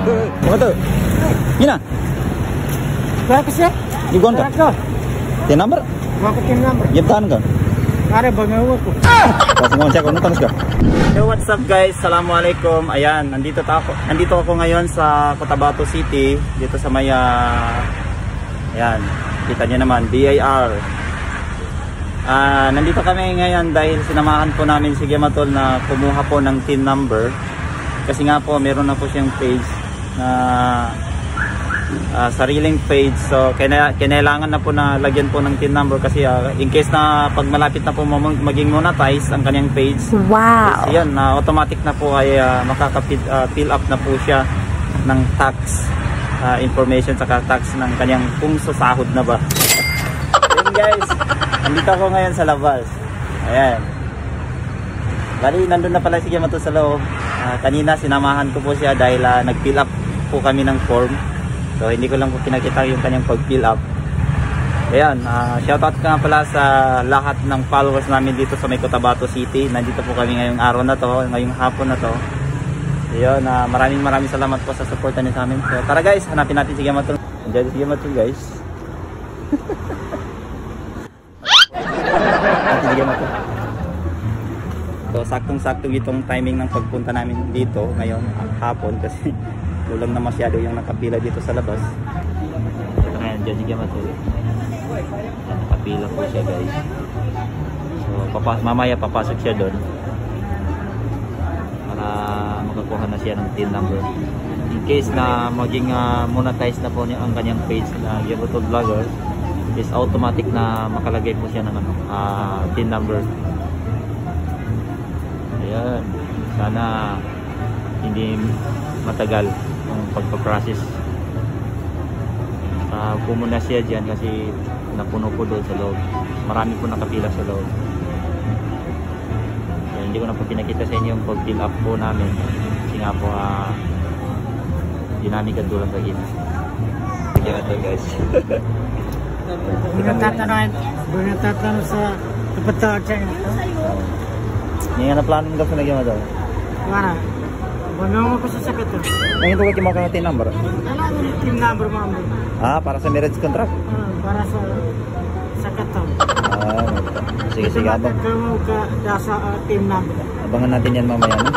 Mga to. Yun na. Kaya kasi? Iguan ka? Tin number? Bakit tin number? Giptaan ka? Kare ba nga ko? Tapos mo siya kung tanas ka. Hey, what's up guys? Assalamualaikum. Ayan, nandito ako ngayon sa Cotabato City, dito sa may ayan, kita niyo naman BIR. Nandito kami ngayon dahil sinamahan po namin si Gematol na kumuha po ng TIN number. Kasi nga po meron na po siyang page na sariling page, so kinailangan na po na lagyan po ng TIN number kasi in case na pag malapit na po maging monetize ang kanyang page. Wow! Kasi yan, automatic na po ay makaka-fill up na po siya ng tax information saka tax ng kanyang kung sasahod na ba. Ayun guys, nandito ako ngayon sa labas. Ayan. Bali, nandun na pala si Gematol sa loob. Kanina sinamahan ko po siya dahil nag-fill up po kami ng form. So hindi ko lang po pinakita yung kanyang pag-fill up. Ayan, shoutout ka nga pala sa lahat ng followers namin dito sa may Cotabato City. Nandito po kami ngayong araw na to, ngayong hapon na to. Ayan, maraming salamat po sa suporta niyo sa amin. So tara guys, hanapin natin si Gematol. Andiyan si Gematol guys. Si Gematol. So saktong-sakto itong timing ng pagpunta namin dito ngayon hapon kasi kulang na masyado yung nakapila dito sa labas. Ito ngayon dyan si Gematol. Nakapila po siya guys. So mamaya papasok siya doon para makakuha na siya ng TIN number. In case na maging monetize na po niya ang kanyang page na Gematol Vlogger, is automatic na makalagay po siya ng TIN number. Ayan, sana hindi matagal ang pagpaprocess. Pumuna siya dyan kasi napuno po doon sa loob. Marami po nakapila sa loob. Ayan, hindi ko na po pinakita sa inyo yung pag-fill up po namin kasi nga po dinamika doon ang bagay. Sige na to guys. Binatatanong sa kapatawad siya ito. Hindi nga na planong daw sa nagyan daw. Mana? Banong ako sa sakit. Ngayon ito ko kimakan ng TIN number? Alam mo TIN number mo. Para sa marriage contract? Para sa sakit to. Sige abang. Kamu ka dasa TIN number. Abangan natin yan mamaya. No?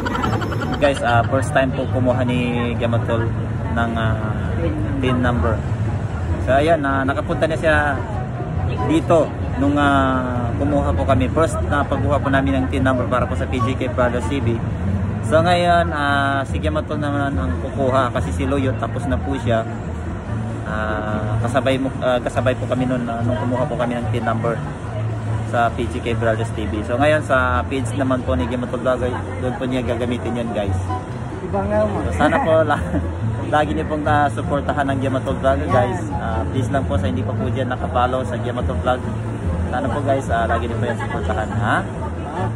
Guys, first time po kumuha ni Gematol ng TIN number. So ayan, nakapunta na siya dito nung kumuha po kami. First na pagkuha po namin ng TIN number para po sa PGK Brothers CB. So ngayon, si Gematol naman ang kukuha kasi si Loyot tapos na po siya. Kasabay po kami nung kumuha po kami ng TIN number sa PGK Brothers TV. So ngayon sa page naman po ni Gematol Vlogger, doon po niya gagamitin yun guys. So, sana po lagi niyo pong suportahan ng Gematol Vlogger guys. Please lang po sa hindi pa po dyan nakapollow sa Gematol Vlog. Sana po guys, lagi niyo po yan suportahan.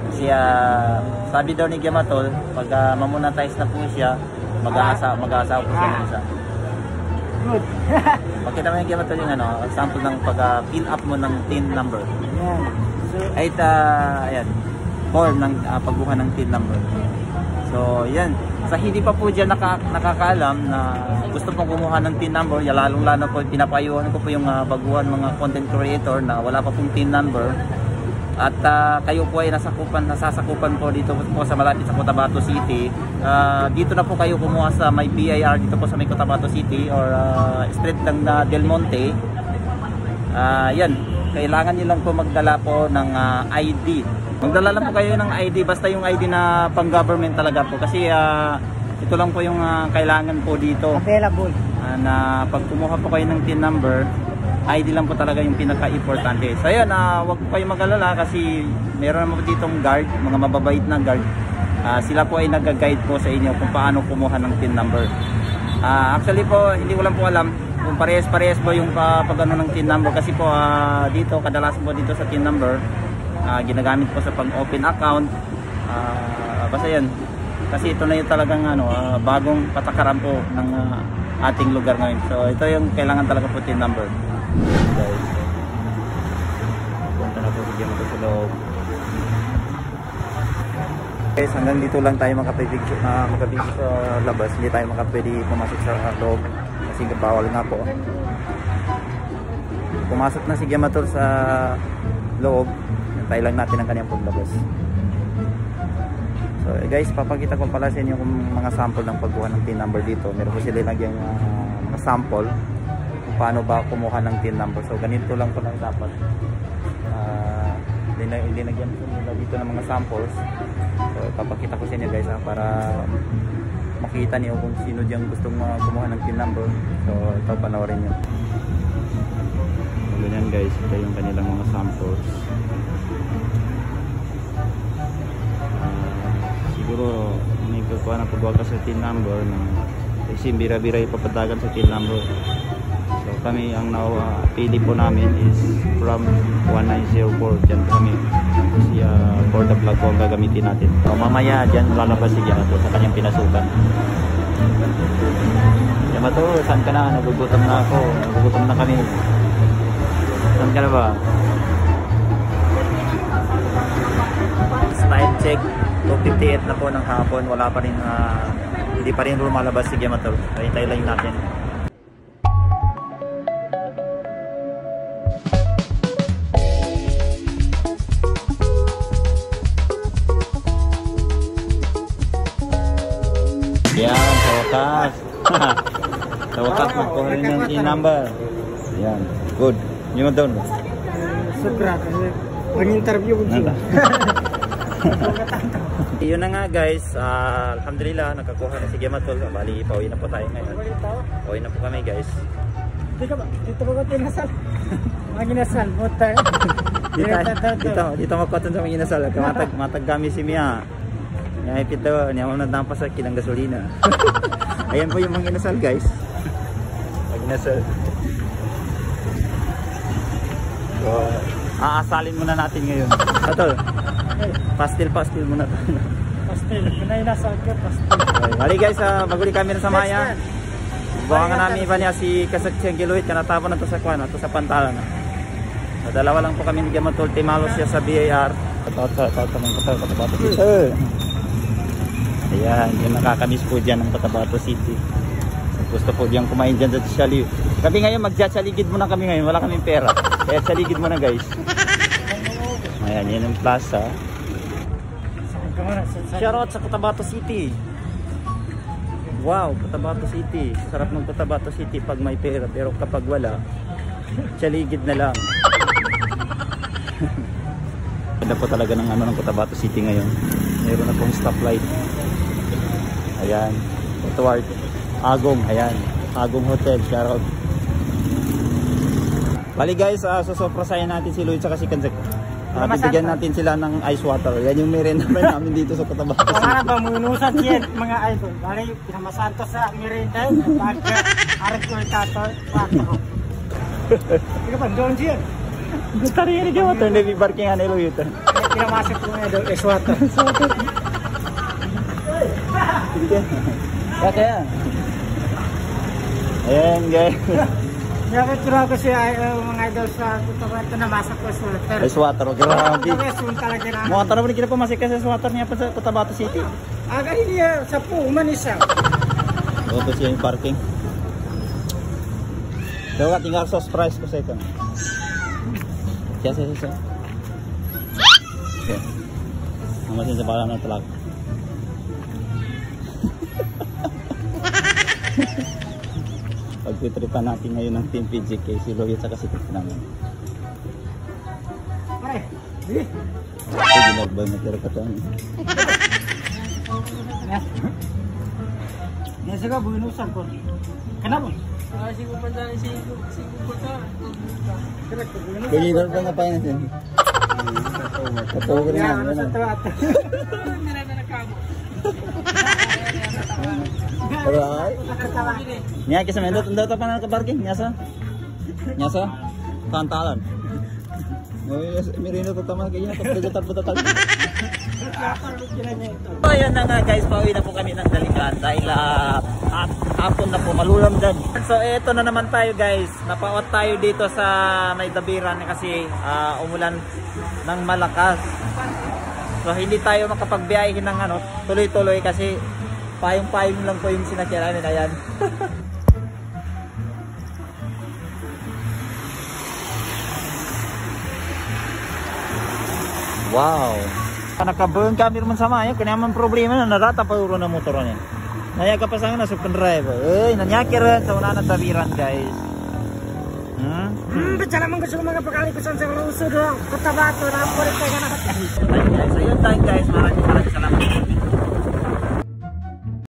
Kasi sabi daw ni Gematol, pag mamonetize na po siya, mag-aasawa po siya ng isa. Good. Pakita mo yung Gematol yung example ng pag-fill up mo ng TIN number. Yan. So, ayan, form ng pagbuha ng TIN number. So yan, sa hindi pa po dyan nakakaalam na gusto pong kumuha ng TIN number, lalong-lalo po pinapayuhan ko po yung baguhan mga content creator na wala pa pong TIN number. At kayo po ay nasasakupan po dito po sa malapit sa Cotabato City. Dito na po kayo kumuha sa may BIR dito po sa may Cotabato City or street ng Del Monte. Yan, kailangan nyo lang po magdala po ng ID. Magdala lang po kayo ng ID, basta yung ID na pang-government talaga po. Kasi ito lang po yung kailangan po dito. Available. Na pag kumuha po kayo ng TIN number, ID lang po talaga yung pinaka-importante. So ayan, wag po kayo mag-alala kasi meron naman po ditong guard, mga mababait na guard. Sila po ay nag-guide po sa inyo kung paano kumuha ng TIN number. Actually po, hindi ko lang po alam kung parehas-parehas po yung pag-ano ng TIN number kasi po dito, kadalasan po dito sa TIN number, ginagamit po sa pang-open account. Basta yan. Kasi ito na yung talagang bagong patakaran po ng ating lugar ngayon. So ito yung kailangan talaga po TIN number. Guys, punta na po si Gematol sa loob. Guys, hanggang dito lang tayo makapwede sa labas. Hindi tayo makapwede pumasok sa loob kasi bawal nga po. Pumasok na si Gemator sa loob, tayo lang natin ang kanyang paglabas. So guys, papakita ko pala sa inyo kung mga sample ng pagkuha ng TIN number dito. Meron ko sila lagyan mga sample kung paano ba kumuha ng TIN number. So ganito lang po lang dapat. Linagyan ko nila dito ng mga samples. So papakita ko sa inyo guys para makita niyo kung sino diyang gustong kumuha ng TIN number. So ito, panoorin nyo. Ganyan guys, ito yung kanilang mga samples. Siguro may kukuha na pagkuha ka sa TIN number na kasi bira-bira ipapadagan sa TIN number. So kami ang pili po namin is from 1904. Diyan kami si for the vlog ko ang gagamitin natin. So mamaya dyan lalabas si Gemator sa kanyang pinasukan. Gemator, saan ka na? Nagugutom na ako. Nagugutom na kami. Saan ka na ba? Time check 2:58 na po ng hapon. Wala pa rin hindi pa rin lumalabas si Gemator. Hintay lang natin. Yan, sa wakas. Sa wakas magkuha rin ng TIN number. Yan, good. Yung doon. Sobra kasi pang-interview ko siya. Yun na nga guys, alhamdulillah nakakuha na si Gemator. Bali, pauwi na po tayo ngayon. Pauwi na po kami guys. Dito ba ko tinasal? Mga ginasal, motor. Dito makoton sa mga ginasal. Matag kami si Mia. Naipit daw, niya mo nadampa sa kilang gasolina. Ayan po yung mga ginasal guys. Mga ginasal. So, aasalin muna natin ngayon. Ito, pastil muna tayo. Pastil, pinay-nasal ko, pastil. Bali guys, maguli kami na sa Maya. Buwangan namin iba niya si Kasaksiyang Giluhit. Kanatapon na to sa kwan, to sa pantalan. So, dalawa lang po kami ni Gemator. Timalos siya sa BAR. Ayan, yung nakakamiss po dyan ng Cotabato City. Gusto po dyan kumain dyan sa Chaligid. Kami ngayon, mag-Chaligid muna kami ngayon. Wala kaming pera. Kaya Chaligid muna guys. Ayan, yun yung plaza. Shoutout sa Cotabato City. Wow, Cotabato City. Sarap ng Cotabato City pag may pera. Pero kapag wala, Chaligid na lang. Ganda po talaga ng Cotabato City ngayon. Mayroon na pong stoplight. Ayan, toward Agong, ayan, Agong Hotel, shoutout. Bali guys, susoprasayan natin si Lloyd sa si Kansak. Bibigyan natin sila ng ice water. Yan yung merienda namin dito sa Cotabato. Para ba munusan yan mga idol. Bali, pinamasanto sa merienda. Pag-arit ko yung tato. Ika pa, doon siya. Gusto rin yung water, hindi barking anelo yun. Pinamasok ko nga doon, ice water. Kaya. Ayan guys. Nakakira ko si mga idol sa Cotabato na masak ko sweater. Ice water, grabe. Mga tanong mo na pumasik ka sa water niya pa sa Cotabato City. Aga hindi sa Puman isa. Ito siya yung parking. Pero ka tinggal sauce price ko sa ito. Siya. Namasin sa bala ng talak. Pagpitripan natin ngayon ng Team PGK, si Lloyd at si naman. Pare, di. Sige, nagbay na tira ka ito. Nasa ka, buinusan ko. Kenapa? Sigo pa dyan, sigo pa ka. Kaya pa nga pa yun natin. Katawa rin naman. Hindi na nakamo. Alright. Niya kisah main dot pa na ka parking nyasa. Tantalan. Merino to tama kaya tapos tatal. So ayan na nga guys, pauwi na po kami ng Daligan dahil hapon na po malulamdan. So eto na naman tayo guys, napawat tayo dito sa may Dabiran kasi umulan ng malakas. So hindi tayo makapagbiyahe ng ano, tuloy-tuloy kasi payong-payong lang po yung sinakyan namin. Ayan. Wow. Naka-burn kami naman sama yun. Kaya naman problema na narata pa uro na motor niya. Naya ka pa sa nga na super driver. Uy, nanyaki rin sa una ng tabiran guys. Baca naman gusto ko mga pagkali ko sa mga uso doon. Katabato na po rin tayo na. Ayun guys, ayun tayo guys. Maraming salamat.